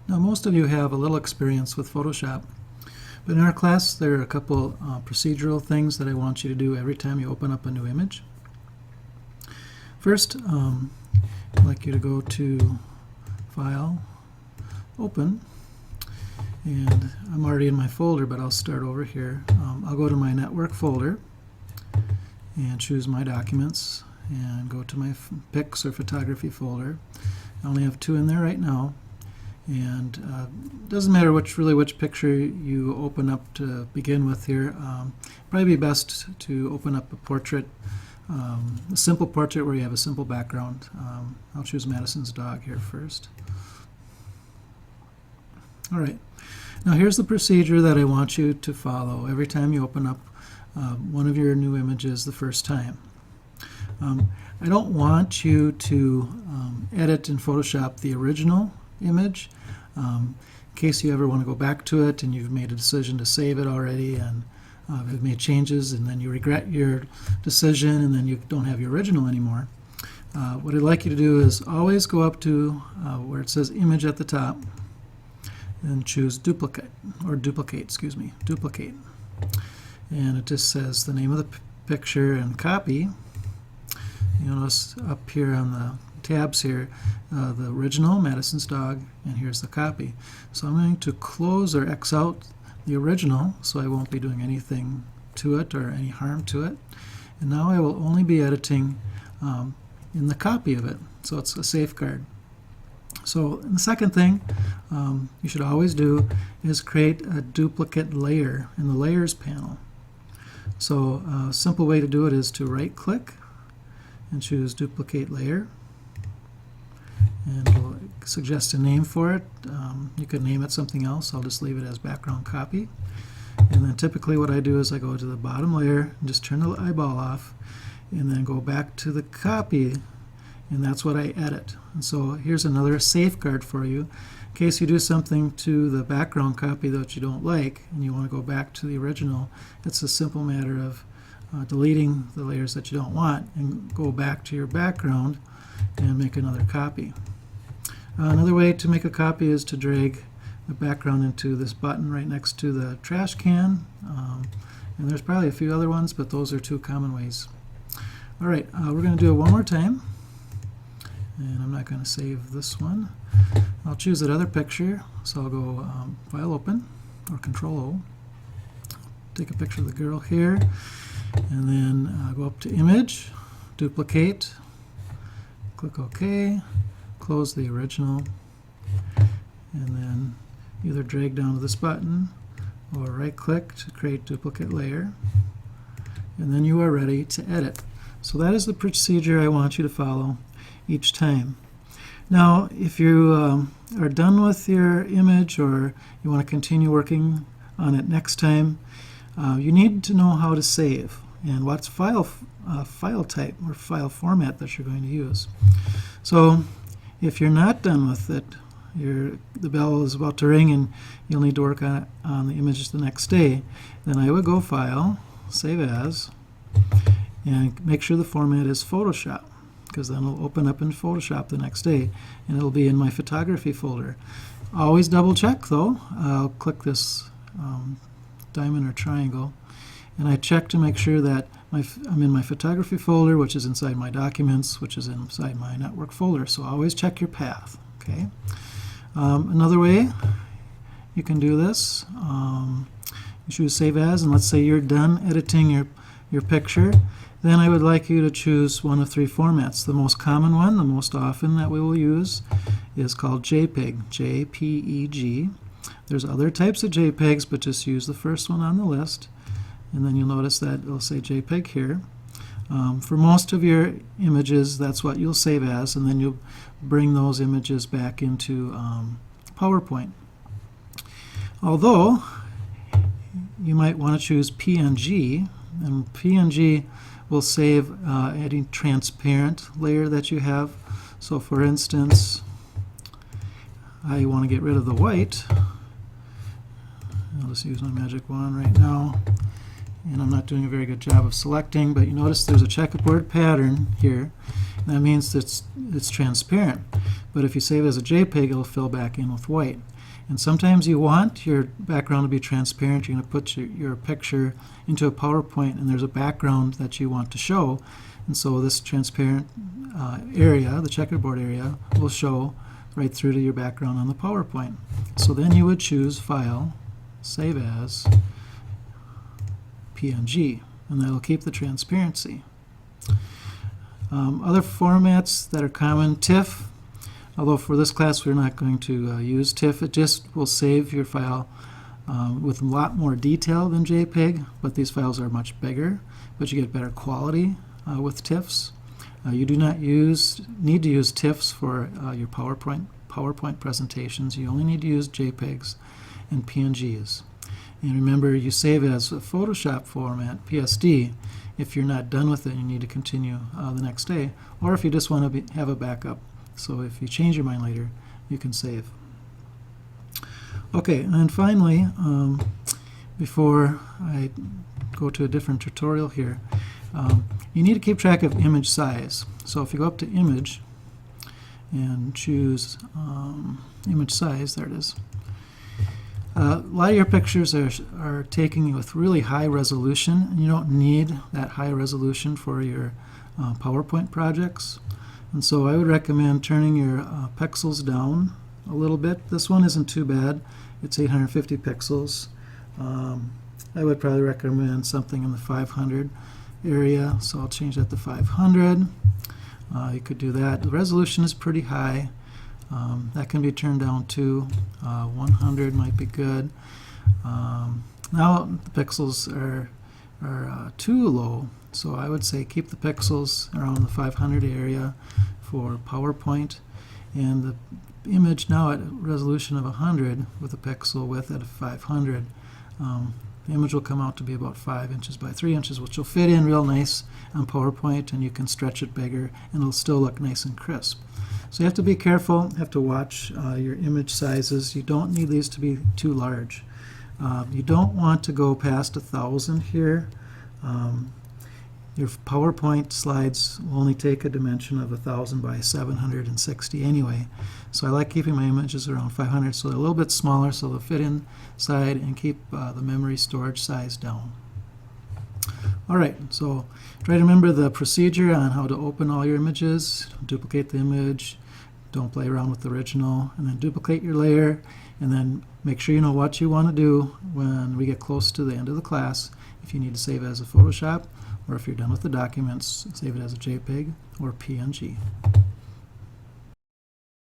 Now, most of you have a little experience with Photoshop, but in our class there are a couple procedural things that I want you to do every time you open up a new image. First, I'd like you to go to File, Open, and I'm already in my folder, but I'll start over here. I'll go to my Network folder and choose My Documents and go to my Pics or Photography folder. I only have 2 in there right now. And it doesn't matter which picture you open up to begin with here. Probably be best to open up a portrait, a simple portrait where you have a simple background. I'll choose Madison's dog here first. All right. Now here's the procedure that I want you to follow every time you open up one of your new images the first time. I don't want you to edit in Photoshop the original image in case you ever want to go back to it and you've made a decision to save it already and have made changes and then you regret your decision and then you don't have your original anymore. What I'd like you to do is always go up to where it says Image at the top and choose Duplicate, or Duplicate, Duplicate. And it just says the name of the picture and copy. You'll notice up here on the tabs here, the original, Madison's dog, and here's the copy. So I'm going to close or X out the original so I won't be doing anything to it or any harm to it. And now I will only be editing in the copy of it, so it's a safeguard. So the second thing you should always do is create a duplicate layer in the Layers panel. So a simple way to do it is to right-click and choose Duplicate Layer. And we'll suggest a name for it. You could name it something else. I'll just leave it as background copy. And then typically what I do is I go to the bottom layer and just turn the eyeball off and then go back to the copy, and that's what I edit. And so here's another safeguard for you. In case you do something to the background copy that you don't like and you want to go back to the original, it's a simple matter of deleting the layers that you don't want and go back to your background and make another copy. Another way to make a copy is to drag the background into this button right next to the trash can. And there's probably a few other ones, but those are 2 common ways. All right, we're going to do it one more time. And I'm not going to save this one. I'll choose that other picture. So I'll go File, Open, or Control O. Take a picture of the girl here. And then go up to Image, Duplicate, click OK, close the original, and then either drag down to this button or right-click to create duplicate layer, and then you are ready to edit. So that is the procedure I want you to follow each time. Now, if you are done with your image or you want to continue working on it next time, you need to know how to save and what's file type or file format that you're going to use. So if you're not done with it, the bell is about to ring and you'll need to work on the image the next day, then I would go File, Save As, and make sure the format is Photoshop, because then it'll open up in Photoshop the next day and it'll be in my Photography folder. Always double check though. I'll click this diamond or triangle and I check to make sure that I'm in my Photography folder, which is inside my Documents, which is inside my Network folder. So always check your path. Okay. Another way you can do this, you choose Save As, and let's say you're done editing your picture. Then I would like you to choose one of 3 formats. The most common one, the most often that we will use, is called JPEG, JPEG. There's other types of JPEGs, but just use the first one on the list. And then you'll notice that it'll say JPEG here. For most of your images, that's what you'll save as, and then you'll bring those images back into PowerPoint. Although, you might want to choose PNG, and PNG will save any transparent layer that you have. So for instance, I want to get rid of the white. I'll just use my magic wand right now. And I'm not doing a very good job of selecting, but you notice there's a checkerboard pattern here. That means it's transparent. but if you save it as a JPEG, it'll fill back in with white. And sometimes you want your background to be transparent. You're going to put your picture into a PowerPoint, and there's a background that you want to show. And so this transparent area, the checkerboard area, will show right through to your background on the PowerPoint. So then you would choose File, Save As, PNG, and that'll keep the transparency. Other formats that are common, TIFF. Although for this class we're not going to use TIFF, it just will save your file with a lot more detail than JPEG, but these files are much bigger, but you get better quality with TIFFs. You do not need to use TIFFs for your PowerPoint presentations. You only need to use JPEGs and PNGs. And remember, you save it as a Photoshop format, PSD, if you're not done with it and you need to continue the next day, or if you just want to have a backup. So if you change your mind later, you can save. Okay, and then finally, before I go to a different tutorial here, you need to keep track of image size. So if you go up to Image and choose Image Size, there it is. A lot of your pictures are taken with really high resolution, and you don't need that high resolution for your PowerPoint projects. And so I would recommend turning your pixels down a little bit. This one isn't too bad. It's 850 pixels. I would probably recommend something in the 500 area, so I'll change that to 500. You could do that. The resolution is pretty high. That can be turned down to 100 might be good. Now the pixels are too low, so I would say keep the pixels around the 500 area for PowerPoint, and the image now at a resolution of 100 with a pixel width at 500. The image will come out to be about 5 inches by 3 inches, which will fit in real nice on PowerPoint, and you can stretch it bigger and it'll still look nice and crisp. So you have to be careful, have to watch your image sizes. You don't need these to be too large. You don't want to go past 1,000 here. Your PowerPoint slides will only take a dimension of 1,000 by 760 anyway. So I like keeping my images around 500, so they're a little bit smaller, so they'll fit inside and keep the memory storage size down. All right, so try to remember the procedure on how to open all your images. Duplicate the image, don't play around with the original, and then duplicate your layer, and then make sure you know what you want to do when we get close to the end of the class. If you need to save it as a Photoshop, or if you're done with the documents, save it as a JPEG or PNG.